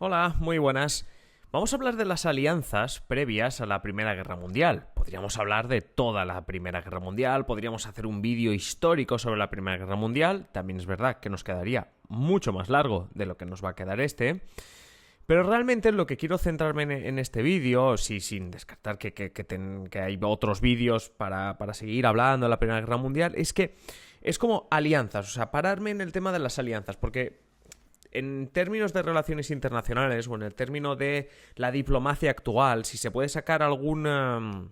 Hola, muy buenas. Vamos a hablar de las alianzas previas a la Primera Guerra Mundial. Podríamos hablar de toda la Primera Guerra Mundial, podríamos hacer un vídeo histórico sobre la Primera Guerra Mundial. También es verdad que nos quedaría mucho más largo de lo que nos va a quedar este. Pero realmente lo que quiero centrarme en este vídeo, sí, sin descartar que hay otros vídeos para seguir hablando de la Primera Guerra Mundial, es que es como alianzas, o sea, pararme en el tema de las alianzas, porque en términos de relaciones internacionales o en el término de la diplomacia actual, si se puede sacar alguna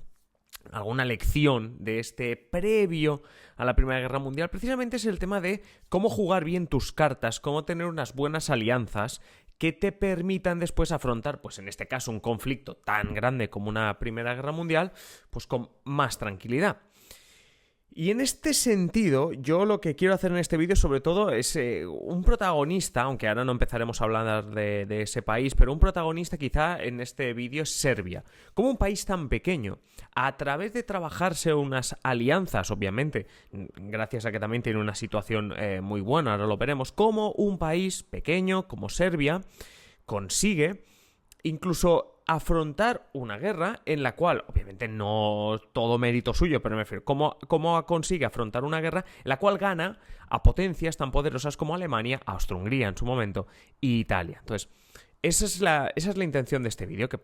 lección de este previo a la Primera Guerra Mundial, precisamente es el tema de cómo jugar bien tus cartas, cómo tener unas buenas alianzas que te permitan después afrontar, pues en este caso, un conflicto tan grande como una Primera Guerra Mundial, pues con más tranquilidad. Y en este sentido, yo lo que quiero hacer en este vídeo sobre todo es un protagonista, aunque ahora no empezaremos a hablar de ese país, pero un protagonista quizá en este vídeo es Serbia. Como un país tan pequeño, a través de trabajarse unas alianzas, obviamente, gracias a que también tiene una situación muy buena, ahora lo veremos, como un país pequeño como Serbia consigue incluso afrontar una guerra en la cual, obviamente no todo mérito suyo, pero me refiero, ¿cómo consigue afrontar una guerra en la cual gana a potencias tan poderosas como Alemania, Austria-Hungría en su momento y Italia? Entonces, esa es la intención de este vídeo, que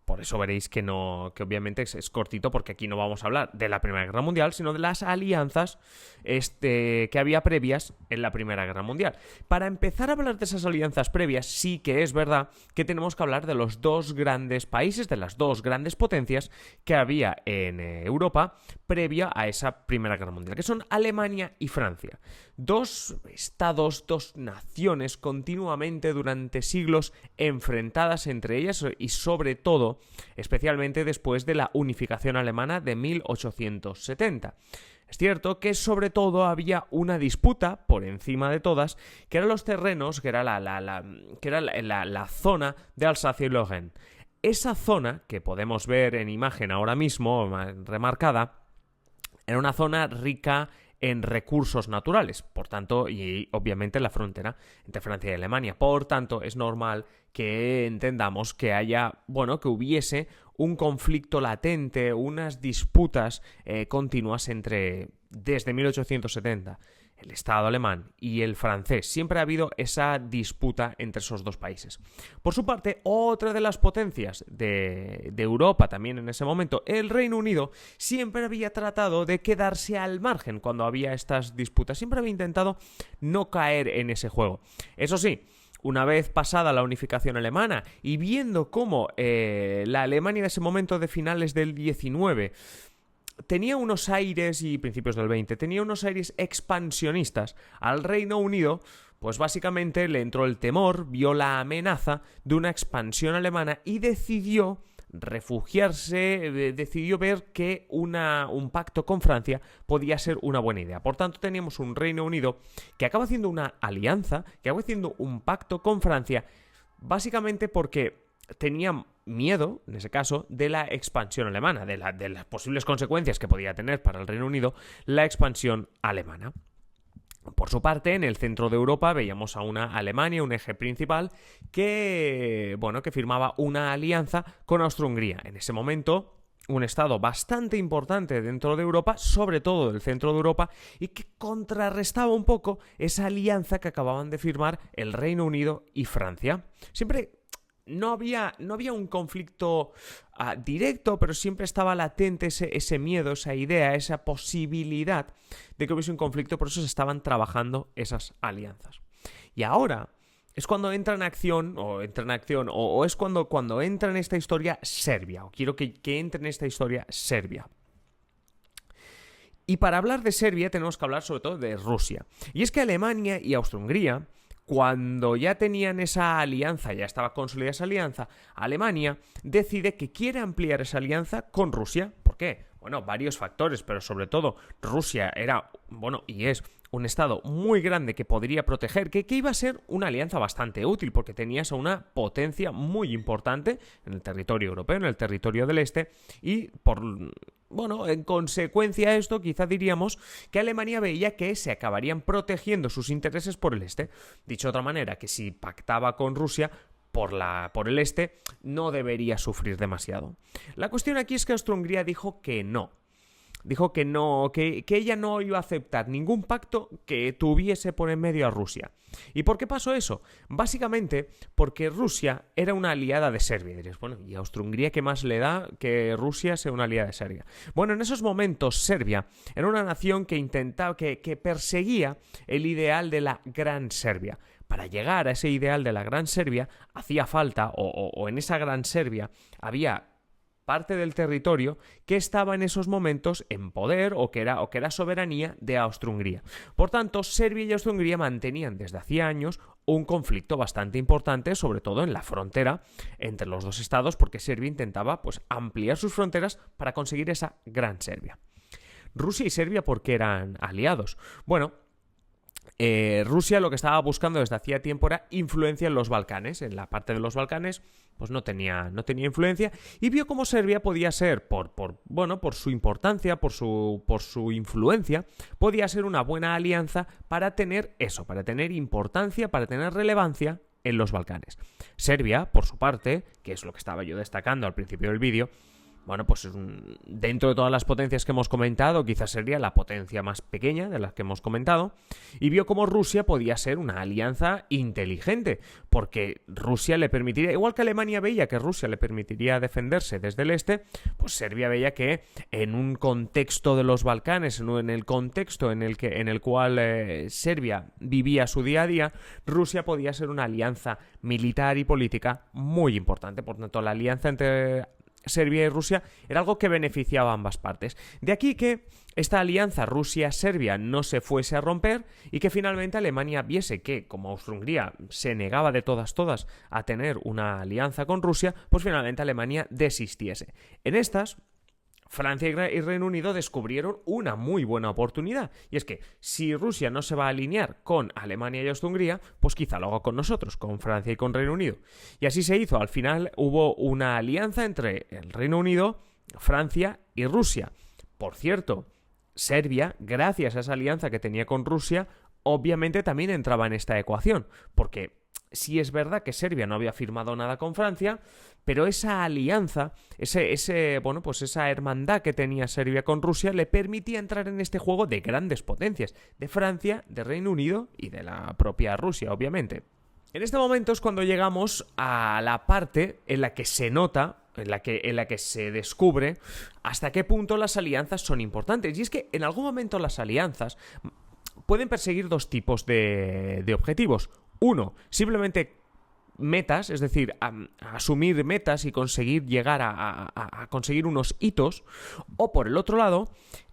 por eso veréis que obviamente es cortito, porque aquí no vamos a hablar de la Primera Guerra Mundial, sino de las alianzas que había previas en la Primera Guerra Mundial. Para empezar a hablar de esas alianzas previas, sí que es verdad que tenemos que hablar de los dos grandes países, de las dos grandes potencias que había en Europa previa a esa Primera Guerra Mundial, que son Alemania y Francia. Dos estados, dos naciones continuamente durante siglos enfrentadas entre ellas y sobre todo, especialmente después de la unificación alemana de 1870. Es cierto que sobre todo había una disputa por encima de todas, que eran los terrenos, que era la zona de Alsacia y Lorraine. Esa zona, que podemos ver en imagen ahora mismo, remarcada, era una zona rica en recursos naturales, por tanto, y obviamente la frontera entre Francia y Alemania. Por tanto, es normal que entendamos que que hubiese un conflicto latente, unas disputas continuas desde 1870, el Estado alemán y el francés. Siempre ha habido esa disputa entre esos dos países. Por su parte, otra de las potencias de Europa también en ese momento, el Reino Unido, siempre había tratado de quedarse al margen cuando había estas disputas. Siempre había intentado no caer en ese juego. Eso sí, una vez pasada la unificación alemana y viendo cómo la Alemania de ese momento de finales del 19 tenía unos aires, y principios del 20, tenía unos aires expansionistas al Reino Unido, pues básicamente le entró el temor, vio la amenaza de una expansión alemana y decidió refugiarse, decidió ver que un pacto con Francia podía ser una buena idea. Por tanto, teníamos un Reino Unido que acaba haciendo una alianza, que acaba haciendo un pacto con Francia, básicamente porque tenía miedo, en ese caso, de la expansión alemana, de las posibles consecuencias que podía tener para el Reino Unido la expansión alemana. Por su parte, en el centro de Europa veíamos a una Alemania, un eje principal, que firmaba una alianza con Austria-Hungría. En ese momento, un estado bastante importante dentro de Europa, sobre todo del centro de Europa, y que contrarrestaba un poco esa alianza que acababan de firmar el Reino Unido y Francia. Siempre no había un conflicto directo, pero siempre estaba latente ese miedo, esa idea, esa posibilidad de que hubiese un conflicto, por eso se estaban trabajando esas alianzas. Y ahora es cuando entra en acción, o es cuando entra en esta historia Serbia, o quiero que entre en esta historia Serbia. Y para hablar de Serbia tenemos que hablar sobre todo de Rusia. Y es que Alemania y Austria-Hungría, cuando ya tenían esa alianza, ya estaba consolidada esa alianza, Alemania decide que quiere ampliar esa alianza con Rusia. ¿Por qué? Bueno, varios factores, pero sobre todo Rusia era, y es un estado muy grande que podría proteger, que iba a ser una alianza bastante útil, porque tenías a una potencia muy importante en el territorio europeo, en el territorio del este, y en consecuencia de esto, quizá diríamos que Alemania veía que se acabarían protegiendo sus intereses por el este. Dicho de otra manera, que si pactaba con Rusia, por el este, no debería sufrir demasiado. La cuestión aquí es que Austria-Hungría dijo que no. Dijo que no, que ella no iba a aceptar ningún pacto que tuviese por en medio a Rusia. ¿Y por qué pasó eso? Básicamente porque Rusia era una aliada de Serbia. Y diréis, bueno, ¿y a Austria-Hungría qué más le da que Rusia sea una aliada de Serbia? Bueno, en esos momentos Serbia era una nación que intentaba, que perseguía el ideal de la Gran Serbia. Para llegar a ese ideal de la Gran Serbia hacía falta, o en esa Gran Serbia había parte del territorio que estaba en esos momentos en poder o que era soberanía de Austria-Hungría. Por tanto, Serbia y Austria-Hungría mantenían desde hacía años un conflicto bastante importante, sobre todo en la frontera entre los dos estados, porque Serbia intentaba pues ampliar sus fronteras para conseguir esa Gran Serbia. Rusia y Serbia, ¿por qué eran aliados? Bueno, Rusia lo que estaba buscando desde hacía tiempo era influencia en los Balcanes. En la parte de los Balcanes pues no tenía influencia, y vio cómo Serbia podía ser, por su importancia, por su influencia, podía ser una buena alianza para tener eso, para tener importancia, para tener relevancia en los Balcanes. Serbia, por su parte, que es lo que estaba yo destacando al principio del vídeo, bueno, pues dentro de todas las potencias que hemos comentado, quizás sería la potencia más pequeña de las que hemos comentado, y vio cómo Rusia podía ser una alianza inteligente, porque Rusia le permitiría, igual que Alemania veía que Rusia le permitiría defenderse desde el este, pues Serbia veía que en un contexto de los Balcanes, en el contexto en el cual Serbia vivía su día a día, Rusia podía ser una alianza militar y política muy importante. Por tanto, la alianza entre Serbia y Rusia era algo que beneficiaba a ambas partes. De aquí que esta alianza Rusia-Serbia no se fuese a romper y que finalmente Alemania viese que, como Austria-Hungría se negaba de todas a tener una alianza con Rusia, pues finalmente Alemania desistiese. En estas, Francia y Reino Unido descubrieron una muy buena oportunidad, y es que si Rusia no se va a alinear con Alemania y Austria-Hungría, pues quizá lo haga con nosotros, con Francia y con Reino Unido. Y así se hizo. Al final hubo una alianza entre el Reino Unido, Francia y Rusia. Por cierto, Serbia, gracias a esa alianza que tenía con Rusia, obviamente también entraba en esta ecuación, porque sí es verdad que Serbia no había firmado nada con Francia, pero esa alianza, esa hermandad que tenía Serbia con Rusia le permitía entrar en este juego de grandes potencias, de Francia, de Reino Unido y de la propia Rusia, obviamente. En este momento es cuando llegamos a la parte en la que se nota, en la que se descubre hasta qué punto las alianzas son importantes. Y es que en algún momento las alianzas pueden perseguir dos tipos de objetivos. Uno, simplemente metas, es decir, asumir metas y conseguir llegar a conseguir unos hitos. O por el otro lado,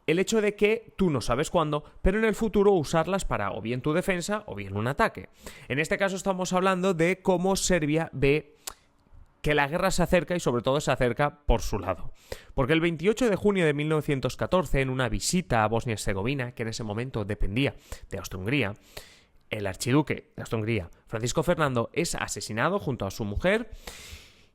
el hecho de que tú no sabes cuándo, pero en el futuro usarlas para o bien tu defensa o bien un ataque. En este caso estamos hablando de cómo Serbia ve que la guerra se acerca y sobre todo se acerca por su lado. Porque el 28 de junio de 1914, en una visita a Bosnia-Herzegovina, que en ese momento dependía de Austria-Hungría, el archiduque de Austria-Hungría, Francisco Fernando, es asesinado junto a su mujer.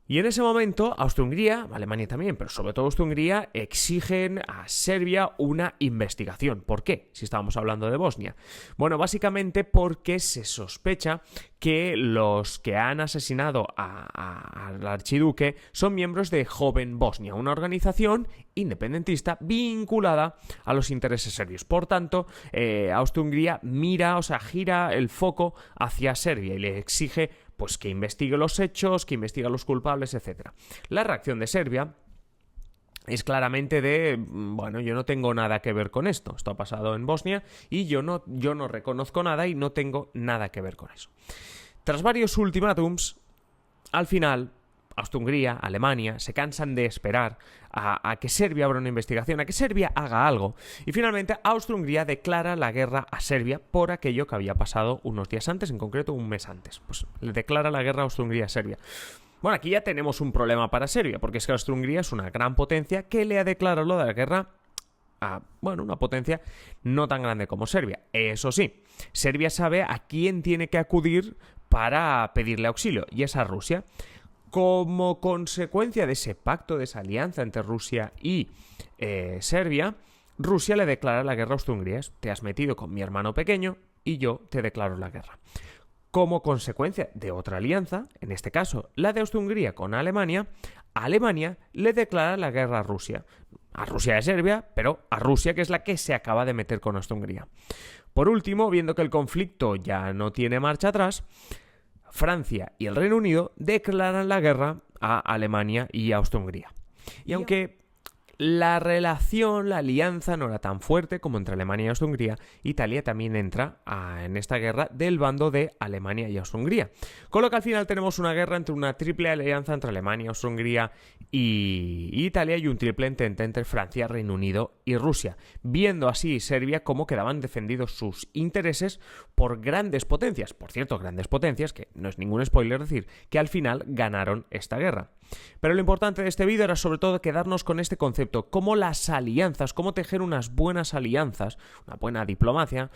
Y en ese momento, Austria-Hungría, Alemania también, pero sobre todo Austria-Hungría, exigen a Serbia una investigación. ¿Por qué? Si estábamos hablando de Bosnia. Bueno, básicamente porque se sospecha que los que han asesinado al archiduque son miembros de Joven Bosnia, una organización independentista vinculada a los intereses serbios. Por tanto, Austria-Hungría gira el foco hacia Serbia y le exige pues que investigue los hechos, que investigue a los culpables, etc. La reacción de Serbia es claramente de, bueno, yo no tengo nada que ver con esto. Esto ha pasado en Bosnia y yo no reconozco nada y no tengo nada que ver con eso. Tras varios ultimátums, al final, Austria-Hungría, Alemania, se cansan de esperar a que Serbia abra una investigación, a que Serbia haga algo. Y finalmente Austria-Hungría declara la guerra a Serbia por aquello que había pasado unos días antes, en concreto un mes antes. Pues le declara la guerra a Austria-Hungría a Serbia. Bueno, aquí ya tenemos un problema para Serbia, porque es que Austria-Hungría es una gran potencia que le ha declarado la guerra a, una potencia no tan grande como Serbia. Eso sí, Serbia sabe a quién tiene que acudir para pedirle auxilio, y es a Rusia. Como consecuencia de ese pacto, de esa alianza entre Rusia y Serbia, Rusia le declara la guerra a Austria-Hungría. Te has metido con mi hermano pequeño y yo te declaro la guerra. como consecuencia de otra alianza, en este caso la de Austria-Hungría con Alemania, Alemania le declara la guerra a Rusia. A Rusia de Serbia, pero a Rusia, que es la que se acaba de meter con Austria-Hungría. Por último, viendo que el conflicto ya no tiene marcha atrás, Francia y el Reino Unido declaran la guerra a Alemania y a Austria-Hungría. Y aunque la relación, la alianza no era tan fuerte como entre Alemania y Austria-Hungría, Italia también entra en esta guerra del bando de Alemania y Austria-Hungría. Con lo que al final tenemos una guerra entre una triple alianza entre Alemania, Austria-Hungría y Italia, y un triple entente entre Francia, Reino Unido y Rusia, viendo así Serbia cómo quedaban defendidos sus intereses por grandes potencias. Por cierto, grandes potencias, que no es ningún spoiler decir, que al final ganaron esta guerra. Pero lo importante de este vídeo era sobre todo quedarnos con este concepto, cómo las alianzas, cómo tejer unas buenas alianzas, una buena diplomacia,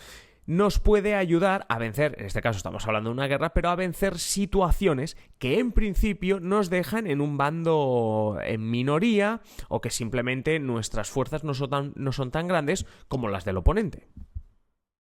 nos puede ayudar a vencer, en este caso estamos hablando de una guerra, pero a vencer situaciones que en principio nos dejan en un bando en minoría o que simplemente nuestras fuerzas no son tan grandes como las del oponente.